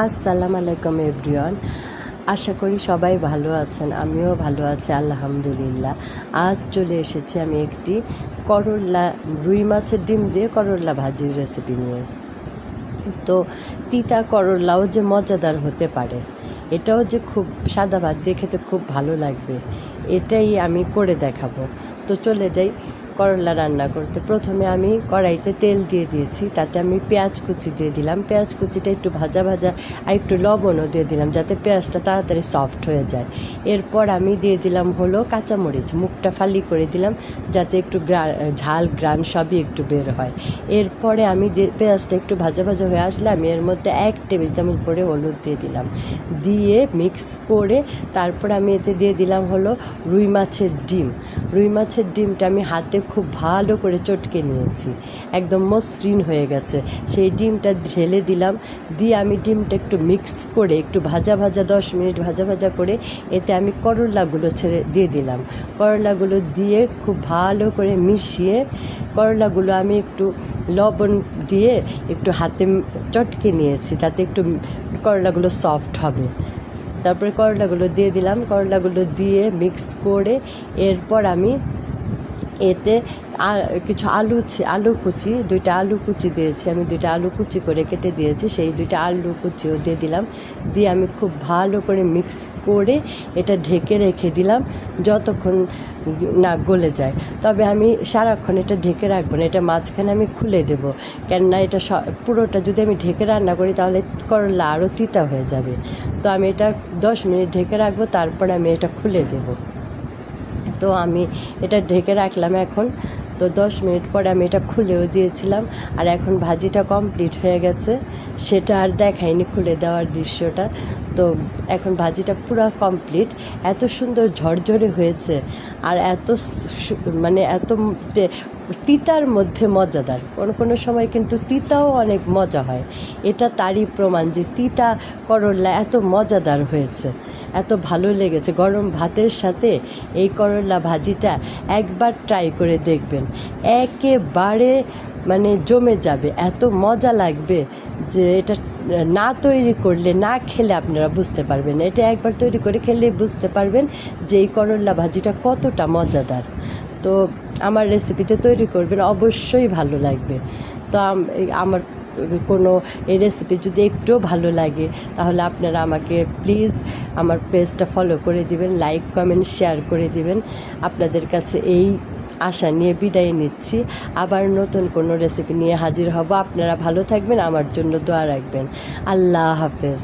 আসসালামু আলাইকুম এভরিওয়ান। আশা করি সবাই ভালো আছেন, আমিও ভালো আছি আলহামদুলিল্লাহ। আজ চলে এসেছি আমি একটি করল্লা রুই মাছের ডিম দিয়ে করল্লা ভাজির রেসিপি নিয়ে। তো তিতা করল্লাও যে মজাদার হতে পারে, এটাও যে খুব সাদা ভাত দিয়ে খেতে খুব ভালো লাগবে, এটাই আমি করে দেখাবো। তো চলে যাই করলা রান্না করতে। প্রথমে আমি কড়াইতে তেল দিয়ে দিয়েছি, তাতে আমি পেঁয়াজ কুচি দিয়ে দিলাম। পেঁয়াজ কুচিটা একটু ভাজা ভাজা আর একটু লবণও দিয়ে দিলাম, যাতে পেঁয়াজটা তাড়াতাড়ি সফট হয়ে যায়। এরপর আমি দিয়ে দিলাম হলো কাঁচামরিচ, মুখটা ফালি করে দিলাম, যাতে একটু ঝাল গ্রান সবই একটু বের হয়। এরপরে আমি পেঁয়াজটা একটু ভাজা ভাজা হয়ে আসলে আমি এর মধ্যে 1 টেবিল চামচ করে হলুদ দিয়ে দিলাম, দিয়ে মিক্স করে তারপর আমি এতে দিয়ে দিলাম হলো রুই মাছের ডিম। রুই মাছের ডিমটা আমি হাতে খুব ভালো করে চটকে নিয়েছি, একদম মসৃণ হয়ে গেছে। সেই ডিমটা ঢেলে দিলাম, দিয়ে আমি ডিমটা একটু মিক্স করে একটু ভাজা ভাজা 10 মিনিট ভাজা ভাজা করে এতে আমি করলাগুলো দিয়ে দিলাম। করলাগুলো দিয়ে খুব ভালো করে মিশিয়ে করলাগুলো আমি একটু লবণ দিয়ে একটু হাতে চটকে নিয়েছি, তাতে একটু করলাগুলো সফট হবে। তারপরে করলাগুলো দিয়ে দিলাম, করলাগুলো দিয়ে মিক্স করে এরপর আমি এতে কিছু আলু কুচি 2টা আলু কুচি দিয়েছি, আমি 2টা আলু কুচি করে কেটে দিয়েছি, সেই 2টা আলু কুচিও দিয়ে দিলাম। দিয়ে আমি খুব ভালো করে মিক্স করে এটা ঢেকে রেখে দিলাম যতক্ষণ না গলে যায়। তবে আমি সারাক্ষণ এটা ঢেকে রাখবো না, এটা মাঝখানে আমি খুলে দেবো, কেননা এটা পুরোটা যদি আমি ঢেকে রান্না করি তাহলে করলা আরও তিতা হয়ে যাবে। তো আমি এটা 10 মিনিট ঢেকে রাখবো, তারপরে আমি এটা খুলে দেবো। তো আমি এটা ঢেকে রাখলাম এখন। তো 10 মিনিট পরে আমি এটা খুলেও দিয়েছিলাম, আর এখন ভাজিটা কমপ্লিট হয়ে গেছে, সেটা আর দেখাইনি খুলে দেওয়ার দৃশ্যটা। তো এখন ভাজিটা পুরো কমপ্লিট, এত সুন্দর ঝরঝরে হয়েছে আর এত তিতার মধ্যে মজাদার। কোনো সময় কিন্তু তিতাও অনেক মজা হয়, এটা তারই প্রমাণ যে তিতা করল্লা এত মজাদার হয়েছে, এত ভালো লেগেছে। গরম ভাতের সাথে এই করল্লা ভাজিটা একবার ট্রাই করে দেখবেন, একেবারে জমে যাবে, এত মজা লাগবে যে এটা না তৈরি করলে, না খেলে আপনারা বুঝতে পারবেন না। এটা একবার তৈরি করে খেলে বুঝতে পারবেন যে এই করল্লা ভাজিটা কতটা মজাদার। তো আমার রেসিপিতে তৈরি করবেন, অবশ্যই ভালো লাগবে। তো আমার কোনো এই রেসিপি যদি একটুও ভালো লাগে তাহলে আপনারা আমাকে প্লিজ আমার পেজটা ফলো করে দিবেন, লাইক কমেন্ট শেয়ার করে দিবেন। আপনাদের কাছে এই আশা নিয়ে বিদায় নিচ্ছি, আবার নতুন কোনো রেসিপি নিয়ে হাজির হব। আপনারা ভালো থাকবেন, আমার জন্য দোয়া রাখবেন। আল্লাহ হাফেজ।